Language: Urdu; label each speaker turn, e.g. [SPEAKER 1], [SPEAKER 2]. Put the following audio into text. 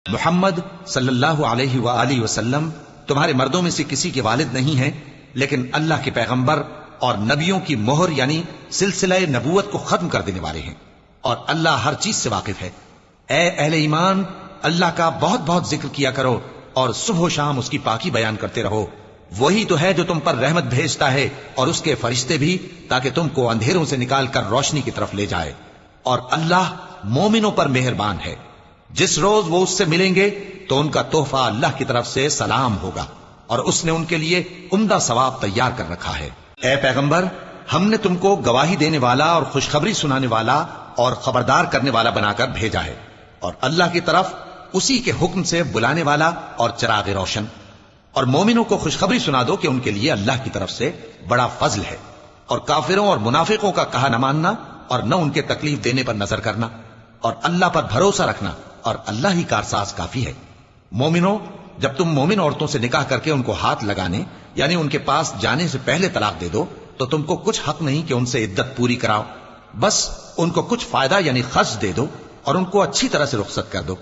[SPEAKER 1] محمد صلی اللہ علیہ وآلہ وسلم تمہارے مردوں میں سے کسی کے والد نہیں ہیں، لیکن اللہ کے پیغمبر اور نبیوں کی مہر یعنی سلسلہ نبوت کو ختم کر دینے والے ہیں، اور اللہ ہر چیز سے واقف ہے۔ اے اہل ایمان، اللہ کا بہت بہت ذکر کیا کرو اور صبح و شام اس کی پاکی بیان کرتے رہو۔ وہی تو ہے جو تم پر رحمت بھیجتا ہے اور اس کے فرشتے بھی، تاکہ تم کو اندھیروں سے نکال کر روشنی کی طرف لے جائے، اور اللہ مومنوں پر مہربان ہے۔ جس روز وہ اس سے ملیں گے تو ان کا تحفہ اللہ کی طرف سے سلام ہوگا، اور اس نے ان کے لیے عمدہ ثواب تیار کر رکھا ہے۔ اے پیغمبر، ہم نے تم کو گواہی دینے والا اور خوشخبری سنانے والا اور خبردار کرنے والا بنا کر بھیجا ہے، اور اللہ کی طرف اسی کے حکم سے بلانے والا اور چراغ روشن۔ اور مومنوں کو خوشخبری سنا دو کہ ان کے لیے اللہ کی طرف سے بڑا فضل ہے، اور کافروں اور منافقوں کا کہا نہ ماننا اور نہ ان کے تکلیف دینے پر نظر کرنا، اور اللہ پر بھروسہ رکھنا، اور اللہ ہی کارساز کافی ہے۔ مومنوں، جب تم مومن عورتوں سے نکاح کر کے ان کو ہاتھ لگانے یعنی ان کے پاس جانے سے پہلے طلاق دے دو تو تم کو کچھ حق نہیں کہ ان سے عدت پوری کراؤ، بس ان کو کچھ فائدہ یعنی خرچ دے دو اور ان کو اچھی طرح سے رخصت کر دو۔